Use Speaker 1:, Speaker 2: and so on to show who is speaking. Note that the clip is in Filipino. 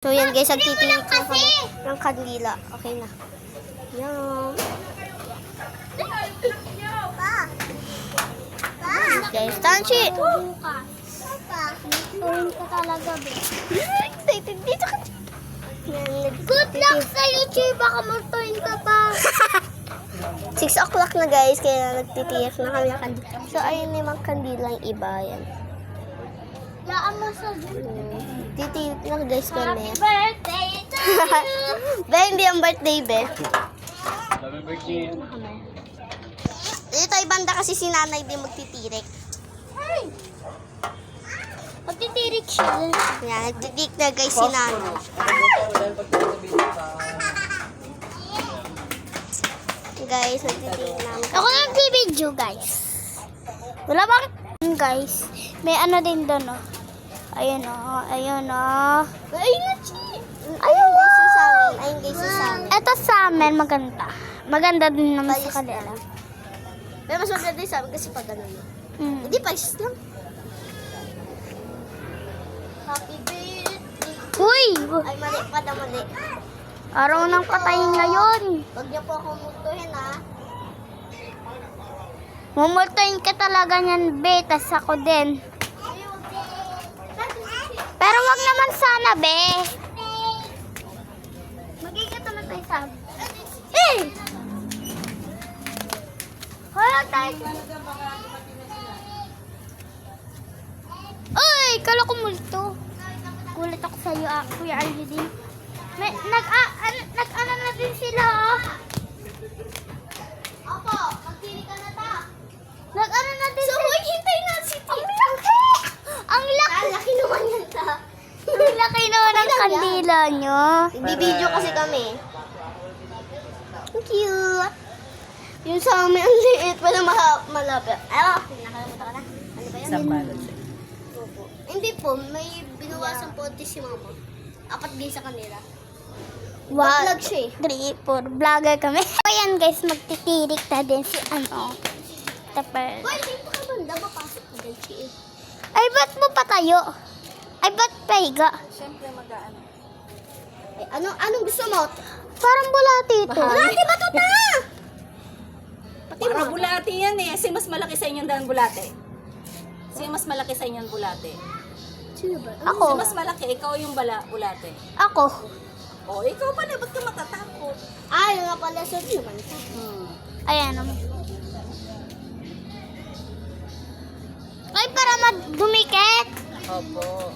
Speaker 1: So yan guys, nagtitinig na kami ng kandila. Okay na. Yan. Guys, Tanchi!
Speaker 2: Tuwing ka talaga, be.
Speaker 1: Dito ka.
Speaker 2: Good luck sa YouTube. Baka magtuwing ka pa.
Speaker 1: 6 o'clock na guys, kaya nagtitiyak na kami ng kandila. So ayun yung kandilang iba yan.
Speaker 2: Laan mo sa
Speaker 1: Titiyak na guys kami.
Speaker 2: Happy birthday to you.
Speaker 1: Be, hindi ang birthday, be.
Speaker 3: Happy birthday.
Speaker 1: Dito ay banda kasi si nanay din magtitirik.
Speaker 2: Magtitirik siya.
Speaker 1: Yan, nagtitirik na guys si nanay. Guys, nagtitirik na.
Speaker 2: Ako na nag-video, guys. Wala bang guys? May ano din doon, oh. Ayun, oh. Ayun, oh.
Speaker 1: Ayun na, Chi. Ayun guys yung sa amin. Ayun guys yung sa amin.
Speaker 2: Ito sa amin, maganda. Maganda din naman
Speaker 1: Palis
Speaker 2: sa kanila.
Speaker 1: Pero mas maganda yung sa amin kasi pag ganun.
Speaker 2: Mm.
Speaker 1: Hindi, palis lang. Happy birthday.
Speaker 2: Uy!
Speaker 1: Ay, mali pa na mali.
Speaker 2: Araw ng patay ngayon.
Speaker 1: Huwag niyo po akong mutuhin, ha.
Speaker 2: Mumultuin ka talaga niyan, be. Tas ako din. Pero wag naman sana, be. Magiging naman tayo sa... Eh! Hala tayo. Uy! Kala ko multo. Gulat ako sa'yo, Kuya Arjudin. May, nag-ano na din sila, oh.
Speaker 1: Opo, magtiri ka na ta.
Speaker 2: Nag-ano na din
Speaker 1: So,
Speaker 2: sila.
Speaker 1: hintay na si
Speaker 2: Ang laki! Ang laki!
Speaker 1: Laki naman yan ta.
Speaker 2: Ang laki naman ng kandila nyo.
Speaker 1: Nagbibideo kasi kami. Thank you. Yung sa amin, ang liit. Pero malapit. Ay, nakalimutan ka na. Ano ba yan?
Speaker 3: Sambalot.
Speaker 1: Opo. Hindi po, may binawasan po si mama. 4 din sa kanila. Vlog siya eh.
Speaker 2: 3, 4, vlogger kami. Ayan guys, magtitirik na din si ano. Tapos.
Speaker 1: Boy, hindi pa ka banda. Mapasok ka din siya eh.
Speaker 2: Ay, ba't mo patayo? Ay, ba't pahiga?
Speaker 3: Siyempre mag-ano.
Speaker 1: Ay, anong gusto mo?
Speaker 2: Parang bulati ito.
Speaker 1: Bulati ba ito ta?
Speaker 4: Para bulate yan eh. Kasi mas malaki sa inyong daan bulate. Kasi mas malaki sa inyong bulate.
Speaker 1: Sino ba?
Speaker 2: Ako.
Speaker 4: Kasi mas malaki, ikaw yung bulate.
Speaker 2: Ako.
Speaker 4: O, ikaw pala, ba't ka matatakot?
Speaker 1: Ay, nga pala. So, sino ba ito?
Speaker 2: Ayan naman. Ay, para madumikit.
Speaker 4: Opo.